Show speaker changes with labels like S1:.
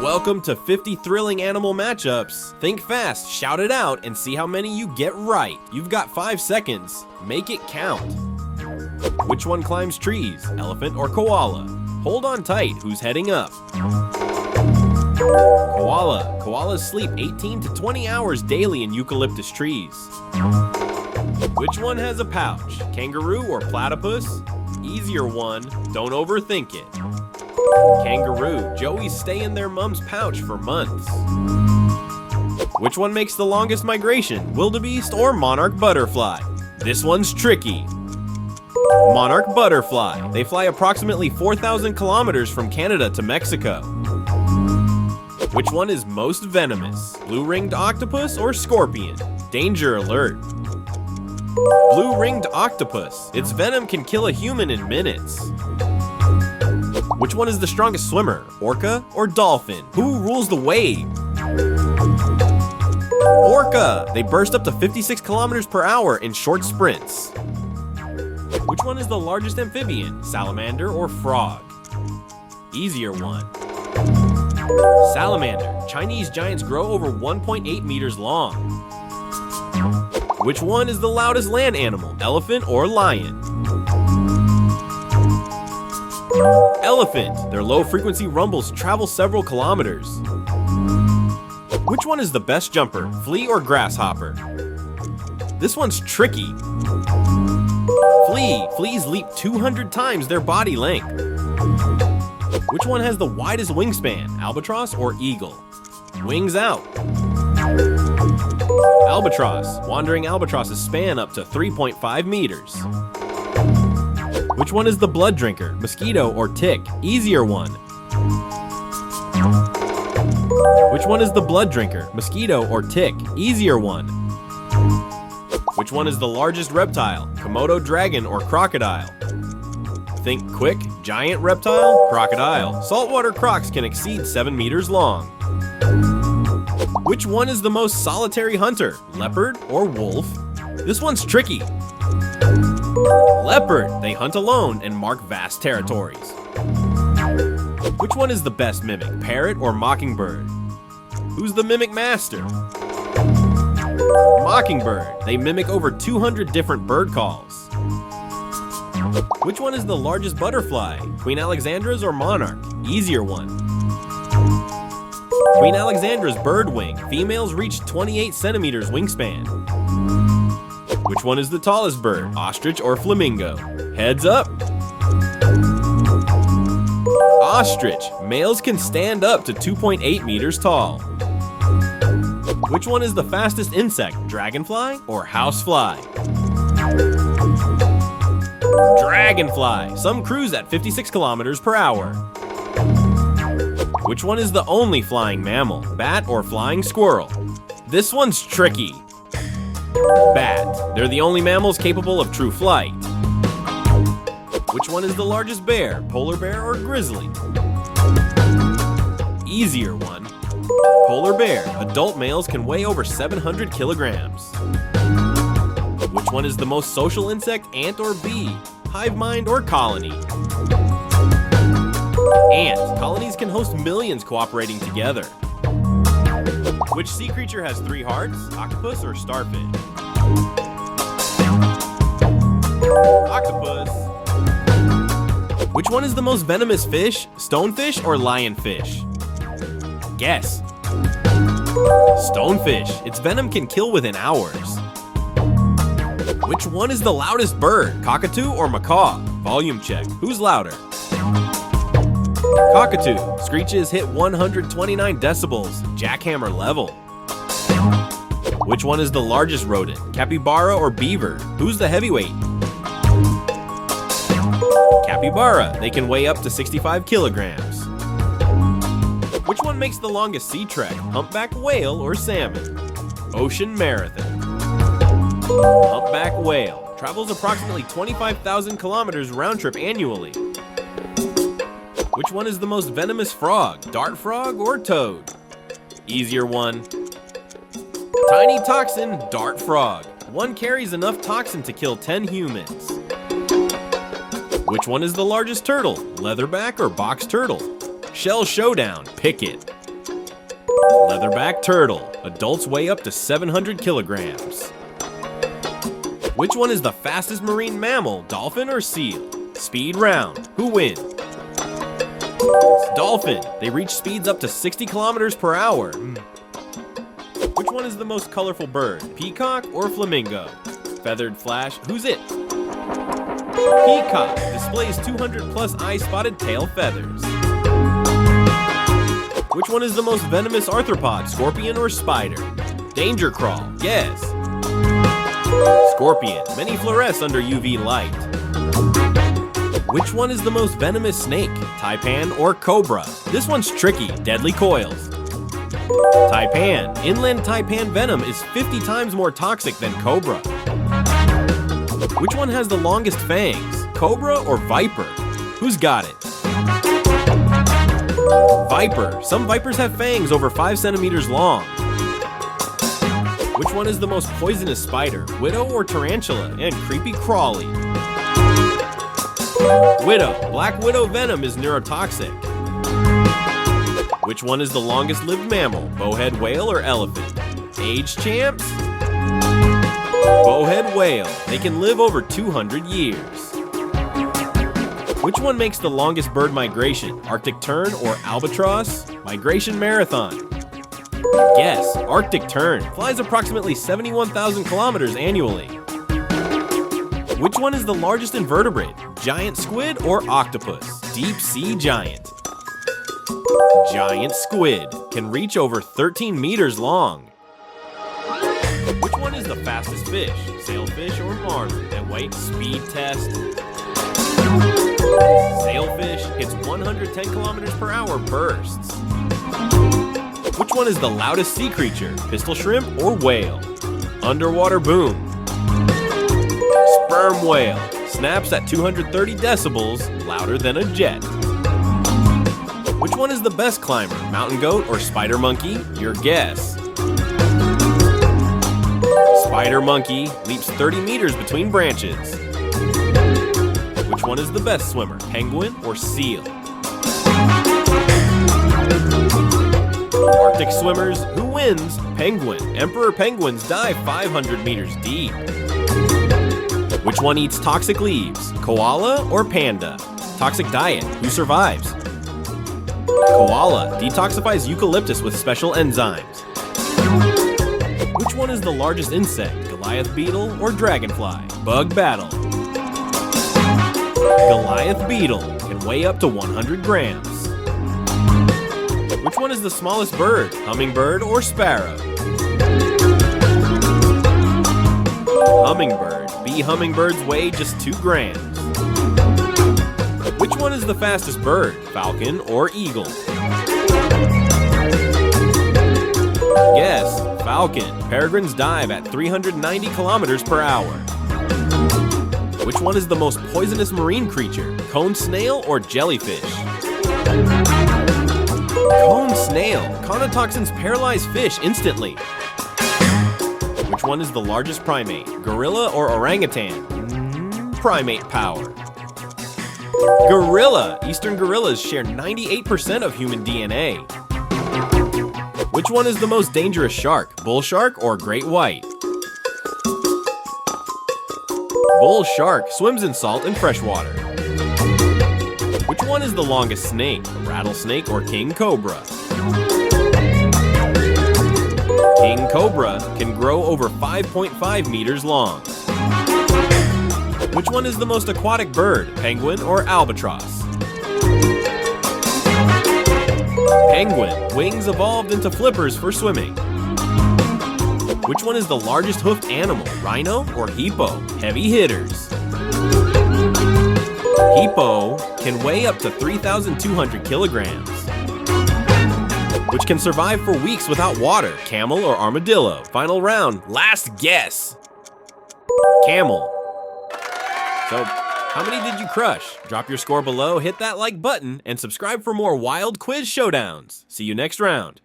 S1: Welcome to 50 thrilling animal matchups. Think fast, shout it out, and see how many you get right. You've got 5 seconds. Make it count. Which one climbs trees, elephant or koala? Hold on tight, who's heading up? Koala. Koalas sleep 18 to 20 hours daily in eucalyptus trees. Which one has a pouch, kangaroo or platypus? Easier one, don't overthink it. Kangaroo. Joeys stay in their mom's pouch for months. Which one makes the longest migration, wildebeest or monarch butterfly? This one's tricky. Monarch butterfly. They fly approximately 4,000 kilometers from Canada to Mexico. Which one is most venomous, blue-ringed octopus or scorpion? Danger alert. Blue-ringed octopus. Its venom can kill a human in minutes. Which one is the strongest swimmer, orca or dolphin? Who rules the wave? Orca! They burst up to 56 kilometers per hour in short sprints. Which one is the largest amphibian, salamander or frog? Easier one. Salamander. Chinese giants grow over 1.8 meters long. Which one is the loudest land animal, elephant or lion? Elephant. Their low-frequency rumbles travel several kilometers. Which one is the best jumper, flea or grasshopper? This one's tricky. Flea. Fleas leap 200 times their body length. Which one has the widest wingspan, albatross or eagle? Wings out. Albatross. Wandering albatrosses span up to 3.5 meters. Which one is the blood drinker, mosquito or tick? Easier one. Which one is the blood drinker, mosquito or tick? Easier one. Which one is the largest reptile, Komodo dragon or crocodile? Think quick, giant reptile, crocodile. Saltwater crocs can exceed 7 meters long. Which one is the most solitary hunter, leopard or wolf? This one's tricky. Leopard. They hunt alone and mark vast territories. Which one is the best mimic, parrot or mockingbird? Who's the mimic master? Mockingbird. They mimic over 200 different bird calls. Which one is the largest butterfly, Queen Alexandra's or monarch? Easier one. Queen Alexandra's bird wing. Females reach 28 centimeters wingspan. Which one is the tallest bird, ostrich or flamingo? Heads up. Ostrich. Males can stand up to 2.8 meters tall. Which one is the fastest insect, dragonfly or housefly? Dragonfly. Some cruise at 56 kilometers per hour. Which one is the only flying mammal, bat or flying squirrel? This one's tricky. Bat. They're the only mammals capable of true flight. Which one is the largest bear, polar bear or grizzly? Easier one. Polar bear. Adult males can weigh over 700 kilograms. Which one is the most social insect, ant or bee? Hive mind or colony? Ant. Colonies can host millions cooperating together. Which sea creature has 3 hearts, octopus or starfish? Octopus. Which one is the most venomous fish, stonefish or lionfish? Guess. Stonefish. Its venom can kill within hours. Which one is the loudest bird, cockatoo or macaw? Volume check. Who's louder? Cockatoo. Screeches hit 129 decibels, jackhammer level. Which one is the largest rodent, capybara or beaver? Who's the heavyweight? Capybara. They can weigh up to 65 kilograms. Which one makes the longest sea trek, humpback whale or salmon? Ocean marathon. Humpback whale. Travels approximately 25,000 kilometers round trip annually. Which one is the most venomous frog, dart frog or toad? Easier one. Tiny toxin, dart frog. One carries enough toxin to kill 10 humans. Which one is the largest turtle, leatherback or box turtle? Shell showdown, pick it. Leatherback turtle. Adults weigh up to 700 kilograms. Which one is the fastest marine mammal, dolphin or seal? Speed round. Who wins? It's dolphin. They reach speeds up to 60 kilometers per hour. Which one is the most colorful bird, peacock or flamingo? Feathered flash. Who's it? Peacock displays 200 plus eye-spotted tail feathers. Which one is the most venomous arthropod, scorpion or spider? Danger crawl. Yes. Scorpion. Many fluoresce under UV light. Which one is the most venomous snake? Taipan or cobra? This one's tricky. Deadly coils. Taipan. Inland taipan venom is 50 times more toxic than cobra. Which one has the longest fangs? Cobra or viper? Who's got it? Viper. Some vipers have fangs over 5 centimeters long. Which one is the most poisonous spider? Widow or tarantula? And creepy crawly? Widow. Black widow venom is neurotoxic. Which one is the longest lived mammal? Bowhead whale or elephant? Age champs? Bowhead whale. They can live over 200 years. Which one makes the longest bird migration? Arctic tern or albatross? Migration marathon. Yes, Arctic tern flies approximately 71,000 kilometers annually. Which one is the largest invertebrate? Giant squid or octopus? Deep sea giant. Giant squid can reach over 13 meters long. Which one is the fastest fish? Sailfish or marlin? And wait, speed test. Sailfish hits 110 kilometers per hour bursts. Which one is the loudest sea creature? Pistol shrimp or whale? Underwater boom. Sperm whale snaps at 230 decibels, louder than a jet. Which one is the best climber? Mountain goat or spider monkey? Your guess. Spider monkey leaps 30 meters between branches. Which one is the best swimmer? Penguin or seal? Arctic swimmers. Who wins? Penguin. Emperor penguins dive 500 meters deep. Which one eats toxic leaves? Koala or panda? Toxic diet. Who survives? Koala detoxifies eucalyptus with special enzymes. Which one is the largest insect? Goliath beetle or dragonfly? Bug battle. Goliath beetle can weigh up to 100 grams. Which one is the smallest bird? Hummingbird or sparrow? Hummingbird. Bee hummingbirds weigh just 2 grams. Which one is the fastest bird? Falcon or eagle? Yes, falcon. Peregrines dive at 390 kilometers per hour. Which one is the most poisonous marine creature? Cone snail or jellyfish? Cone snail. Conotoxins paralyze fish instantly. Which one is the largest primate? Gorilla or orangutan? Primate power. Gorilla. Eastern gorillas share 98% of human DNA. Which one is the most dangerous shark? Bull shark or great white? Bull shark swims in salt and fresh water. Which one is the longest snake? Rattlesnake or king cobra? King cobra can grow over 5.5 meters long. Which one is the most aquatic bird? Penguin or albatross? Penguin. Wings evolved into flippers for swimming. Which one is the largest hoofed animal? Rhino or hippo? Heavy hitters. Hippo can weigh up to 3,200 kilograms. Which can survive for weeks without water? Camel or armadillo? Final round. Last guess. Camel. So, how many did you crush? Drop your score below, hit that like button, and subscribe for more wild quiz showdowns. See you next round.